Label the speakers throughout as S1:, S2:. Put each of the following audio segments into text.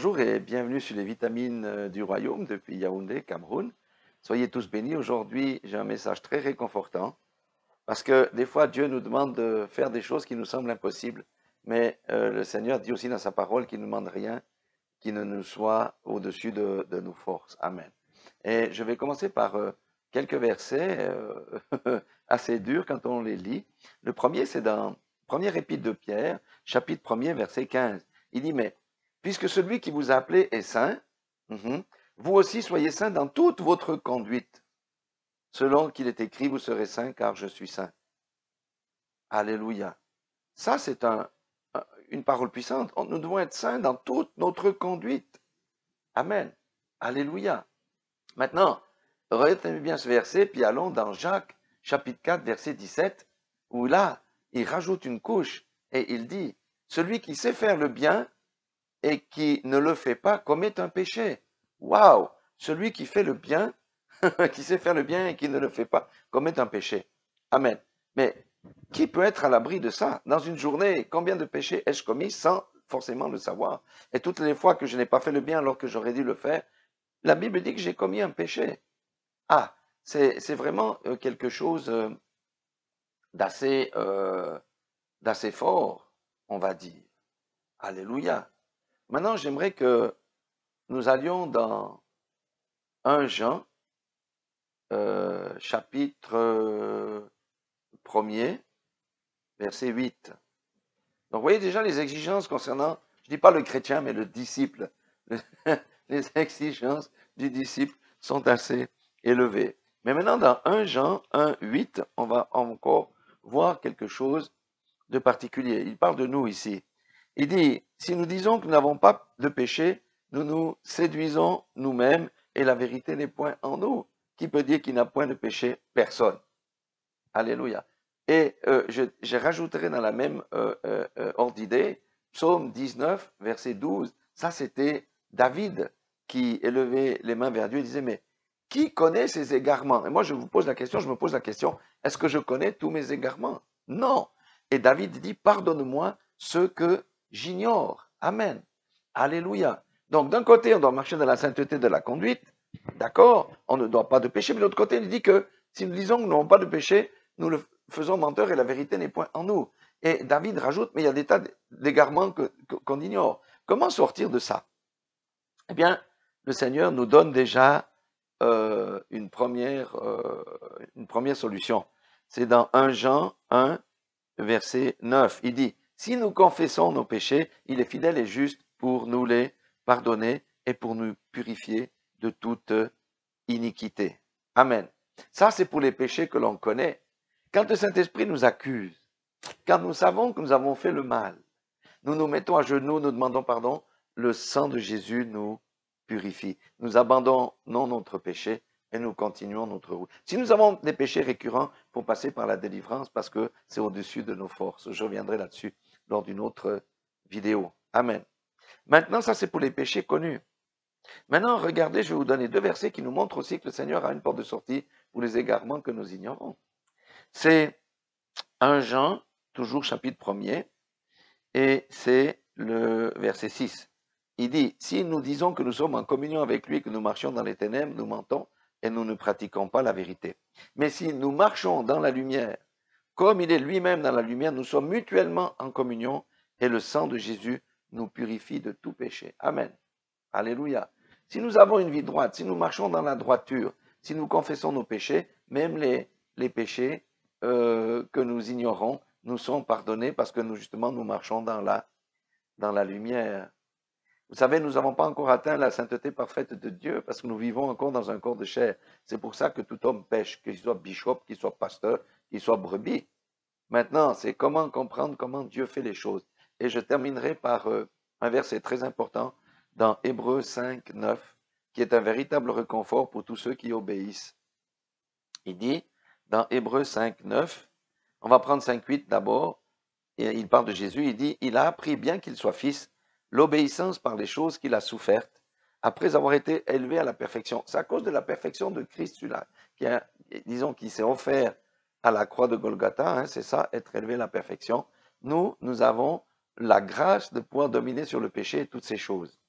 S1: Bonjour et bienvenue sur les vitamines du royaume depuis Yaoundé, Cameroun. Soyez tous bénis. Aujourd'hui, j'ai un message très réconfortant parce que des fois, Dieu nous demande de faire des choses qui nous semblent impossibles, mais le Seigneur dit aussi dans sa parole qu'il ne demande rien qui ne nous soit au-dessus de nos forces. Amen. Et je vais commencer par quelques versets assez durs quand on les lit. Le premier, c'est dans Première Épître de Pierre, chapitre 1er, verset 15. Il dit, mais puisque celui qui vous a appelé est saint, vous aussi soyez saints dans toute votre conduite, selon qu'il est écrit, vous serez saints car je suis saint. Alléluia. Ça, c'est une parole puissante. Nous devons être saints dans toute notre conduite. Amen. Alléluia. Maintenant, retenez bien ce verset, puis allons dans Jacques, chapitre 4, verset 17, où là, il rajoute une couche et il dit, celui qui sait faire le bien et qui ne le fait pas commet un péché. Waouh! Celui qui fait le bien, qui sait faire le bien et qui ne le fait pas commet un péché. Amen. Mais qui peut être à l'abri de ça? Dans une journée, combien de péchés ai-je commis sans forcément le savoir? Et toutes les fois que je n'ai pas fait le bien alors que j'aurais dû le faire, la Bible dit que j'ai commis un péché. Ah, c'est vraiment quelque chose d'assez d'assez fort, on va dire. Alléluia. Maintenant, j'aimerais que nous allions dans 1 Jean, chapitre 1er, verset 8. Donc, vous voyez déjà les exigences concernant, je ne dis pas le chrétien, mais le disciple. Les exigences du disciple sont assez élevées. Mais maintenant, dans 1 Jean 1, 8, on va encore voir quelque chose de particulier. Il parle de nous ici. Il dit, si nous disons que nous n'avons pas de péché, nous nous séduisons nous-mêmes et la vérité n'est point en nous. Qui peut dire qu'il n'a point de péché? Personne. Alléluia. Et je rajouterai dans la même ordre d'idée, Psaume 19, verset 12, ça c'était David qui élevait les mains vers Dieu et disait, mais qui connaît ses égarements? Et moi je me pose la question, est-ce que je connais tous mes égarements? Non. Et David dit, pardonne-moi ce que j'ignore. Amen. Alléluia. Donc d'un côté, on doit marcher dans la sainteté de la conduite, d'accord? On ne doit pas de péché, mais de l'autre côté, il dit que si nous disons que nous n'avons pas de péché, nous le faisons menteur et la vérité n'est point en nous. Et David rajoute, mais il y a des tas d'égarements qu'on ignore. Comment sortir de ça? Eh bien, le Seigneur nous donne déjà une première solution. C'est dans 1 Jean 1, verset 9. Il dit, si nous confessons nos péchés, il est fidèle et juste pour nous les pardonner et pour nous purifier de toute iniquité. Amen. Ça, c'est pour les péchés que l'on connaît. Quand le Saint-Esprit nous accuse, quand nous savons que nous avons fait le mal, nous nous mettons à genoux, nous demandons pardon, le sang de Jésus nous purifie. Nous abandonnons notre péché et nous continuons notre route. Si nous avons des péchés récurrents, il faut passer par la délivrance parce que c'est au-dessus de nos forces. Je reviendrai là-dessus lors d'une autre vidéo. Amen. Maintenant, ça c'est pour les péchés connus. Maintenant, regardez, je vais vous donner deux versets qui nous montrent aussi que le Seigneur a une porte de sortie pour les égarements que nous ignorons. C'est 1 Jean, toujours chapitre 1er, et c'est le verset 6. Il dit, si nous disons que nous sommes en communion avec lui, que nous marchons dans les ténèbres, nous mentons et nous ne pratiquons pas la vérité. Mais si nous marchons dans la lumière, comme il est lui-même dans la lumière, nous sommes mutuellement en communion et le sang de Jésus nous purifie de tout péché. Amen. Alléluia. Si nous avons une vie droite, si nous marchons dans la droiture, si nous confessons nos péchés, même les péchés que nous ignorons, nous sont pardonnés parce que nous marchons dans la lumière. Vous savez, nous n'avons pas encore atteint la sainteté parfaite de Dieu parce que nous vivons encore dans un corps de chair. C'est pour ça que tout homme pêche, qu'il soit bishop, qu'il soit pasteur, qu'il soit brebis. Maintenant, c'est comment comprendre comment Dieu fait les choses. Et je terminerai par un verset très important dans Hébreux 5, 9, qui est un véritable réconfort pour tous ceux qui obéissent. Il dit, dans Hébreux 5, 9, on va prendre 5, 8 d'abord, et il parle de Jésus, il dit, il a appris, bien qu'il soit fils, l'obéissance par les choses qu'il a souffertes, après avoir été élevé à la perfection. C'est à cause de la perfection de Christ, celui-là, disons, qui s'est offert à la croix de Golgotha, hein, c'est ça, être élevé à la perfection. Nous avons la grâce de pouvoir dominer sur le péché et toutes ces choses.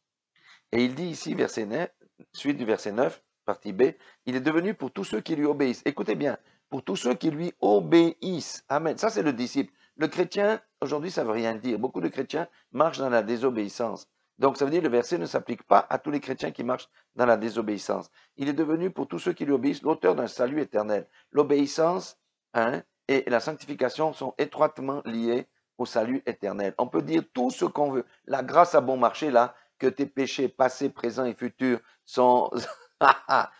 S1: Et il dit ici, verset 9, suite du verset 9, partie B, il est devenu pour tous ceux qui lui obéissent. Écoutez bien, pour tous ceux qui lui obéissent. Amen. Ça, c'est le disciple. Le chrétien, aujourd'hui, ça ne veut rien dire. Beaucoup de chrétiens marchent dans la désobéissance. Donc, ça veut dire que le verset ne s'applique pas à tous les chrétiens qui marchent dans la désobéissance. Il est devenu pour tous ceux qui lui obéissent l'auteur d'un salut éternel. L'obéissance, hein, et la sanctification sont étroitement liées au salut éternel. On peut dire tout ce qu'on veut. La grâce à bon marché, là, que tes péchés passés, présents et futurs sont,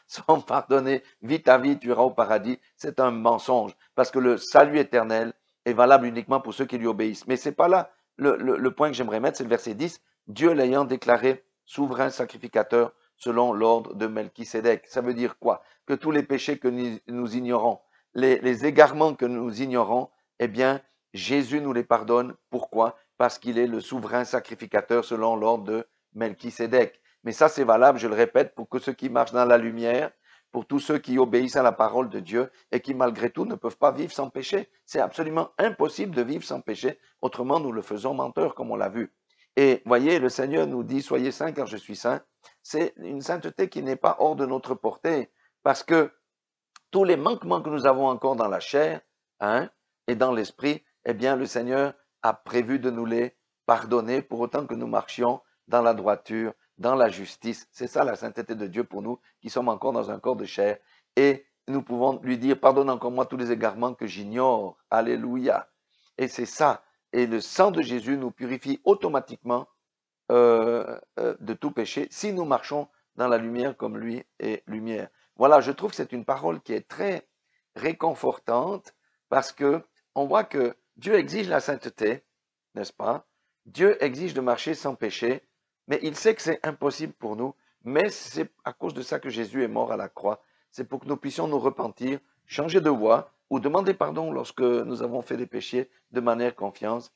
S1: sont pardonnés, vite à vite, tu iras au paradis, c'est un mensonge. Parce que le salut éternel est valable uniquement pour ceux qui lui obéissent. Mais c'est pas là le point que j'aimerais mettre, c'est le verset 10. Dieu l'ayant déclaré souverain sacrificateur selon l'ordre de Melchisédek. Ça veut dire quoi? Que tous les péchés que nous ignorons, les égarements que nous ignorons, eh bien, Jésus nous les pardonne. Pourquoi? Parce qu'il est le souverain sacrificateur selon l'ordre de Melchisédek. Mais ça, c'est valable, je le répète, pour que ceux qui marchent dans la lumière, pour tous ceux qui obéissent à la parole de Dieu et qui, malgré tout, ne peuvent pas vivre sans péché. C'est absolument impossible de vivre sans péché. Autrement, nous le faisons menteur, comme on l'a vu. Et voyez, le Seigneur nous dit, soyez saints car je suis saint. C'est une sainteté qui n'est pas hors de notre portée, parce que tous les manquements que nous avons encore dans la chair, hein, et dans l'esprit, eh bien, le Seigneur a prévu de nous les pardonner pour autant que nous marchions dans la droiture, dans la justice. C'est ça la sainteté de Dieu pour nous qui sommes encore dans un corps de chair. Et nous pouvons lui dire, pardonne encore moi tous les égarements que j'ignore. Alléluia. Et c'est ça. Et le sang de Jésus nous purifie automatiquement de tout péché si nous marchons dans la lumière comme lui est lumière. Voilà, je trouve que c'est une parole qui est très réconfortante parce que on voit que Dieu exige la sainteté, n'est-ce pas? Dieu exige de marcher sans péché, mais il sait que c'est impossible pour nous, mais c'est à cause de ça que Jésus est mort à la croix. C'est pour que nous puissions nous repentir, changer de voie ou demander pardon lorsque nous avons fait des péchés de manière consciente,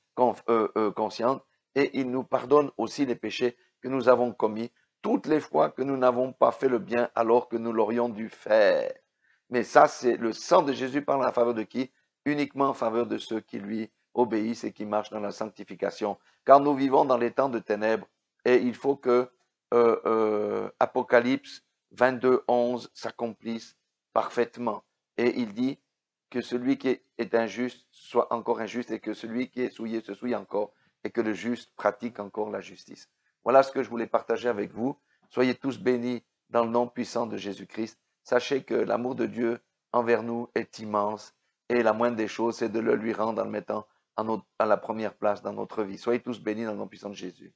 S1: et il nous pardonne aussi les péchés que nous avons commis toutes les fois que nous n'avons pas fait le bien alors que nous l'aurions dû faire. Mais ça, c'est le sang de Jésus parle en faveur de qui? Uniquement en faveur de ceux qui lui obéissent et qui marchent dans la sanctification. Car nous vivons dans les temps de ténèbres et il faut que Apocalypse 22, 11 s'accomplisse parfaitement. Et il dit que celui qui est injuste soit encore injuste et que celui qui est souillé se souille encore et que le juste pratique encore la justice. Voilà ce que je voulais partager avec vous. Soyez tous bénis dans le nom puissant de Jésus-Christ. Sachez que l'amour de Dieu envers nous est immense et la moindre des choses, c'est de le lui rendre en le mettant à la première place dans notre vie. Soyez tous bénis dans le nom puissant de Jésus.